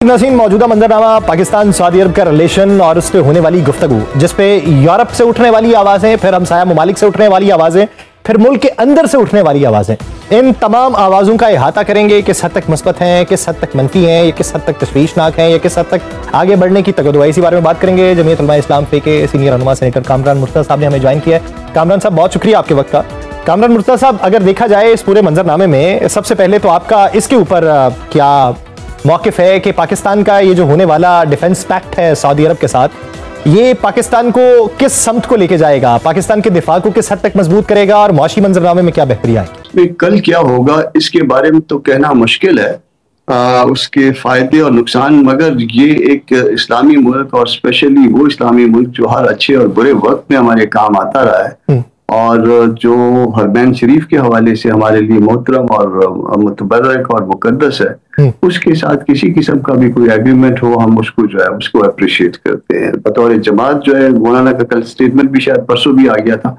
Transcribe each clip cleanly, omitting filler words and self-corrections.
नाज़रीन, मौजूदा मंजरनामा पाकिस्तान सऊदी अरब का रिलेशन और उस पर होने वाली गुफ्तगू, जिस पे यूरोप से उठने वाली आवाज़ें, फिर हमसाया ममालिक से उठने वाली आवाज़ें, फिर मुल्क के अंदर से उठने वाली आवाज़ें, इन तमाम आवाज़ों का इहाता करेंगे। किस हद तक मस्बत हैं, किस हद तक मनफी हैं, या किस हद तक तशवीशनाक हैं, या किस हद तक आगे बढ़ने की तगदो है, इसी बारे में बात करेंगे। जमीयत उलमा इस्लाम फे के सीनियर रहनुमा सेनेटर कामरान मुर्तज़ा साहब ने हमें ज्वाइन किया है। कामरान साहब, बहुत शुक्रिया आपके वक्त का। कामरान मुर्तज़ा साहब, अगर देखा जाए इस पूरे मंजरनामे में, सबसे पहले तो आपका इसके ऊपर क्या मौक़िफ़ है कि पाकिस्तान का ये जो होने वाला डिफेंस पैक्ट है सऊदी अरब के साथ, ये पाकिस्तान को किस समत को लेके जाएगा, पाकिस्तान के दिफा को किस हद तक मजबूत करेगा और मुआशी मंजरनामे में क्या बेहतरी आएगी? कल क्या होगा इसके बारे में तो कहना मुश्किल है, उसके फायदे और नुकसान, मगर ये एक इस्लामी मुल्क और स्पेशली वो इस्लामी मुल्क जो हर अच्छे और बुरे वक्त में हमारे काम आता रहा है और जो हरमैन शरीफ के हवाले से हमारे लिए मोहतरम और मुतबर्रक और मुकद्दस है, उसके साथ किसी किस्म का भी कोई एग्रीमेंट हो, हम उसको जो है उसको अप्रिशिएट करते हैं। बतौर जमात जो है, मौलाना का कल स्टेटमेंट भी शायद परसों भी आ गया था,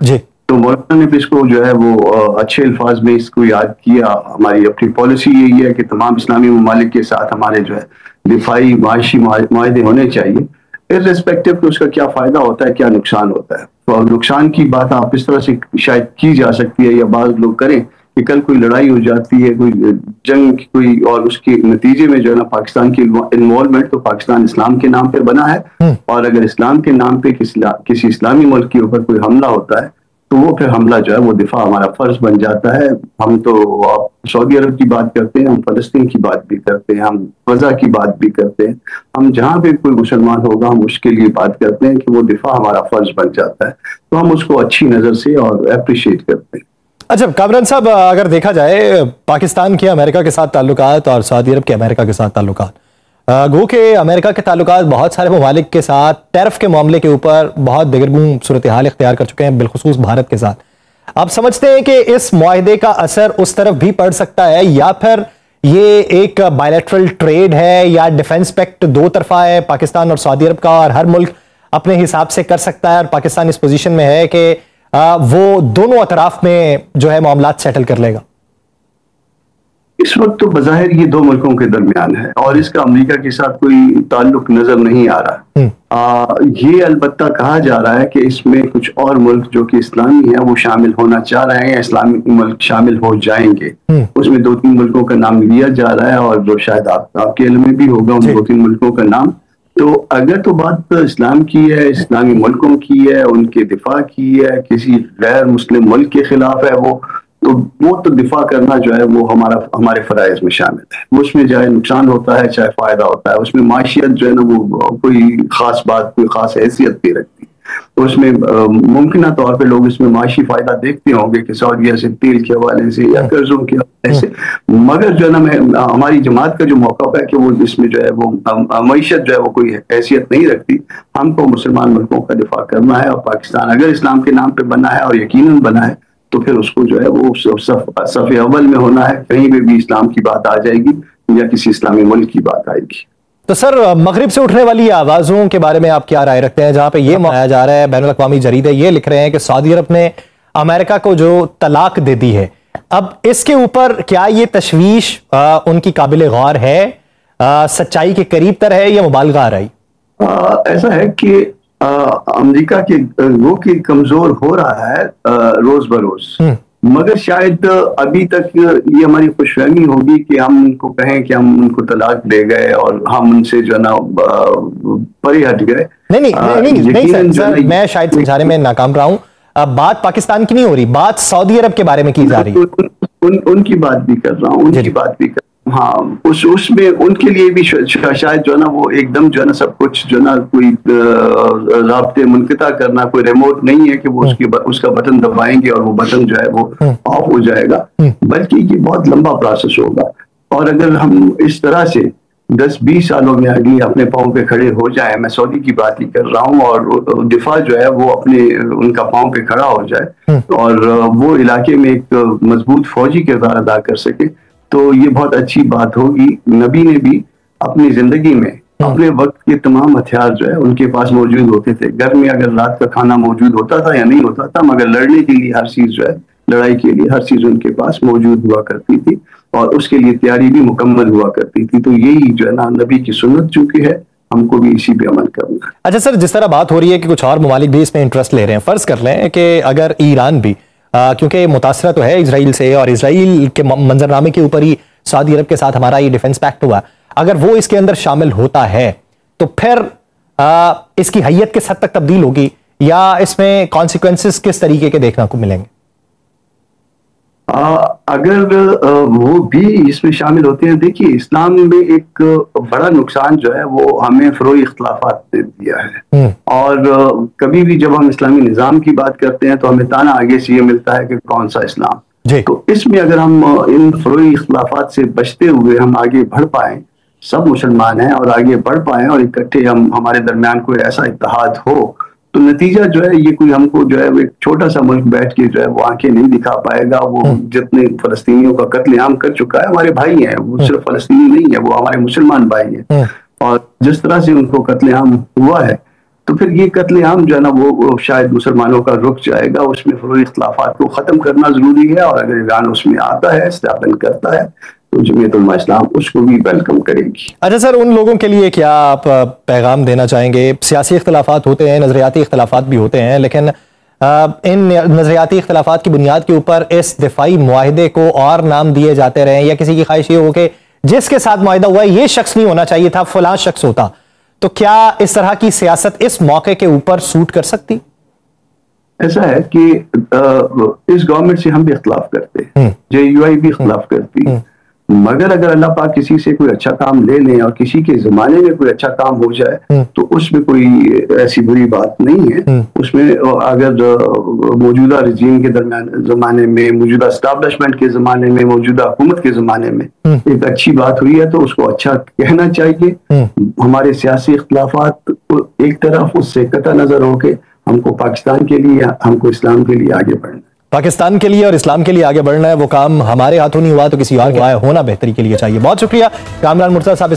तो मौलाना ने भी इसको जो है वो अच्छे अल्फाज में इसको याद किया। हमारी अपनी पॉलिसी यही है कि तमाम इस्लामी ममालिक के साथ हमारे जो है दिफाई माशी माहदे होने चाहिए, इर्रेस्पेक्टिव कि उसका क्या फायदा होता है, क्या नुकसान होता है। तो नुकसान की बात आप इस तरह से शायद की जा सकती है, या बाज़ लोग करें कि कल कोई लड़ाई हो जाती है, कोई जंग कोई, और उसके नतीजे में जो है ना पाकिस्तान की इन्वॉल्वमेंट, तो पाकिस्तान इस्लाम के नाम पे बना है, और अगर इस्लाम के नाम पे किसी इस्लामी मुल्क के ऊपर कोई हमला होता है तो वो फिर हमला जो है वो दिफा हमारा फर्ज बन जाता है। हम तो सऊदी अरब की बात करते हैं, हम फलस्तीन की बात भी करते हैं, हम गजा की बात भी करते हैं, हम जहाँ पे कोई मुसलमान होगा हम उसके लिए बात करते हैं कि वो दिफा हमारा फर्ज बन जाता है, तो हम उसको अच्छी नज़र से और अप्रिशिएट करते हैं। अच्छा कामरान साहब, अगर देखा जाए पाकिस्तान के अमेरिका के साथ ताल्लुकात और सऊदी अरब के अमेरिका के साथ ताल्लुकात, गो के अमेरिका के ताल्लुकात बहुत सारे ममालिक के साथ टैरिफ के मामले के ऊपर बहुत दिगरगूं सूरत हाल इख्तियार कर चुके हैं, बिलखुसूस भारत के साथ। आप समझते हैं कि इस मुआहदे का असर उस तरफ भी पड़ सकता है, या फिर ये एक बायलैटरल ट्रेड है, या डिफेंस पैक्ट दो तरफा है पाकिस्तान और सऊदी अरब का, और हर मुल्क अपने हिसाब से कर सकता है, और पाकिस्तान इस पोजीशन में है कि वो दोनों अतराफ में जो है मामलात सेटल कर लेगा? इस वक्त तो बज़ाहिर ये दो मुल्कों के दरमियान है और इसका अमेरिका के साथ कोई ताल्लुक नजर नहीं आ रहा। ये अलबत्ता कहा जा रहा है कि इसमें कुछ और मुल्क जो कि इस्लामी है वो शामिल होना चाह रहे हैं, या इस्लामी मुल्क शामिल हो जाएंगे। उसमें दो तीन मुल्कों का नाम लिया जा रहा है, और जो शायद आपके इल्म में भी होगा उन दो तीन मुल्कों का नाम। तो अगर तो बात इस्लाम की है, इस्लामी मुल्कों की है, उनके दिफा की है, किसी गैर मुस्लिम मुल्क के खिलाफ है, वो तो दिफा करना जो है वो हमारे फराइज में शामिल है। उसमें चाहे नुकसान होता है चाहे फायदा होता है, उसमें माशियत जो है ना वो कोई खास बात, कोई खास हैसियत नहीं रखती। तो उसमें मुमकिन तौर पे लोग इसमें माशी फायदा देखते होंगे कि सऊदीया से तेल के हवाले से या कर्जों के हवाले से, मगर जो है ना हमारी जमात का जो मौक़िफ़ है कि वो इसमें जो है वो मईशत जो है वो कोई हैसियत नहीं रखती। हमको मुसलमान मुल्कों का दिफा करना है, और पाकिस्तान अगर इस्लाम के नाम पे बना है और यकीनन बना है तो फिर उसको जो है वो सफ़े अव्वल में होना है। कहीं पे भी इस्लाम की बात आ जाएगी या किसी इस्लामी मुल्क की बात आएगी। तो सर, मगरिब से उठने वाली आवाज़ों के बारे में आप क्या राय रखते हैं, जहाँ पे ये मनाया जा रहा है, बैनुल अक़वामी जरीदे ये लिख रहे हैं कि सऊदी अरब ने अमेरिका को जो तलाक दे दी है, अब इसके ऊपर क्या ये तशवीश उनकी काबिल गौर है, सच्चाई के करीब तर है, या मुबालगा आ रही? ऐसा है कि अमेरिका के वो की कमजोर हो रहा है रोज बरोज, मगर शायद अभी तक ये हमारी खुशफहमी होगी कि हम उनको कहें कि हम उनको तलाक दे गए और हम उनसे जो ना परे हट गए। नहीं सर, मैं शायद समझाने में नाकाम रहा हूँ। बात पाकिस्तान की नहीं हो रही, बात सऊदी अरब के बारे में की जा रही है। उनकी बात भी कर रहा हूँ, उनकी बात भी कर, हाँ, उसमें उनके लिए भी शायद जो है ना वो एकदम जो है ना सब कुछ जो है ना कोई राब्ते मुनक़ता करना कोई रिमोट नहीं है कि वो उसका बटन दबाएंगे और वो बटन जो है वो ऑफ हो जाएगा, बल्कि ये बहुत लंबा प्रोसेस होगा। और अगर हम इस तरह से 10-20 सालों में अगली अपने पाँव पे खड़े हो जाए, मैं सऊदी की बात ही कर रहा हूँ, और दिफा जो है वो अपने उनका पाँव पे खड़ा हो जाए और वो इलाके में एक मजबूत फौजी किरदार अदा कर सके, तो ये बहुत अच्छी बात होगी। नबी ने भी अपनी जिंदगी में अपने वक्त के तमाम हथियार जो है उनके पास मौजूद होते थे। घर में अगर रात का खाना मौजूद होता था या नहीं होता था, मगर लड़ने के लिए हर चीज जो है, लड़ाई के लिए हर चीज उनके पास मौजूद हुआ करती थी। اور اس کے لیے تیاری بھی مکمل ہوا کرتی تھی. تو یہی جو ہے نا نبی کی سنت چونکہ ہے, ہم کو بھی اسی پہ عمل کرنا ہے. اچھا سر, جس طرح بات ہو رہی ہے کہ کچھ اور ممالک بھی اس میں انٹرسٹ لے رہے ہیں, فرض کر لیں کہ اگر ایران بھی کیونکہ متاثرہ تو ہے اسرائیل سے, اور اسرائیل کے منظرنامے کے اوپر ہی سعودی عرب کے ساتھ ہمارا یہ ڈیفنس پیکٹ ہوا, اگر وہ اس کے اندر شامل ہوتا ہے تو پھر اس کی حیت کس حد تک تبدیل ہوگی, یا اس میں کانسیکوینسز کس طریقے کے دیکھنے کو ملیں گے؟ اگر وہ بھی اس میں شامل ہوتے ہیں, دیکھیے اسلام میں ایک بڑا نقصان جو ہے وہ ہمیں فروعی اختلافات نے دیا ہے, اور کبھی بھی جب ہم اسلامی نظام کی بات کرتے ہیں تو ہمیں تانا آگے سے یہ ملتا ہے کہ کون سا اسلام. تو اس میں اگر ہم ان فروعی اختلافات سے بچتے ہوئے ہم آگے بڑھ پائیں, سب مسلمان ہیں اور آگے بڑھ پائیں اور اکٹھے ہمارے درمیان کوئی ایسا اتحاد ہو, تو نتیجہ جو ہے یہ کوئی ہم کو جو ہے ایک چھوٹا سا ملک بیٹھ کے جو ہے وہ آنکھیں نہیں دکھا پائے گا. وہ جتنے فلسطینیوں کا قتل عام کر چکا ہے, ہمارے بھائی ہیں, وہ صرف فلسطینی نہیں ہے, وہ ہمارے مسلمان بھائی ہیں, اور جس طرح سے ان کو قتل عام ہوا ہے تو پھر یہ قتل عام جو ہے نا وہ شاید مسلمانوں کا رک جائے گا. اس میں فروعی اختلافات کو ختم کرنا ضروری ہے, اور اگر ایران اس میں آتا ہے, اسٹیبل کرتا ہے, تو جمعیت علماء اسلام اس کو بھی ویلکم کرے گی. اچھا سر, ان لوگوں کے لیے کیا آپ پیغام دینا چاہیں گے؟ سیاسی اختلافات ہوتے ہیں, نظریاتی اختلافات بھی ہوتے ہیں, لیکن ان نظریاتی اختلافات کی بنیاد کے اوپر اس دفاعی معاہدے کو اور نام دیے جاتے رہیں, یا کسی کی خواہش یہ ہو کہ جس کے ساتھ معاہدہ ہوا ہے یہ شخص نہیں ہونا چاہیے تھا, فلاں شخص ہوتا, تو کیا اس طرح کی سیاست اس موقع کے اوپر سوٹ کر سکتی؟ ایسا ہے کہ اس گورنمنٹ سے ہم بھی اختلاف کرتے ہیں, JUI بھی اختلاف کرتی ہے, مگر اگر اللہ پاک کسی سے کوئی اچھا کام لے لیں اور کسی کے زمانے میں کوئی اچھا کام ہو جائے تو اس میں کوئی ایسی بری بات نہیں ہے. اس میں اگر موجودہ رجیم کے زمانے میں, موجودہ اسٹیبلشمنٹ کے زمانے میں, موجودہ حکومت کے زمانے میں ایک اچھی بات ہوئی ہے تو اس کو اچھا کہنا چاہیے. ہمارے سیاسی اختلافات ایک طرف, اس سے قطع نظر ہو کے ہم کو پاکستان کے لیے, ہم کو اسلام کے لیے آگے بڑھنا ہے. پاکستان کے لیے اور اسلام کے لیے آگے بڑھنا ہے, وہ کام ہمارے ہاتھوں نہیں ہوا تو کسی اور کے ہونا بہتری کے لیے چاہیے. بہت شکریہ کامران مرتضیٰ صاحب.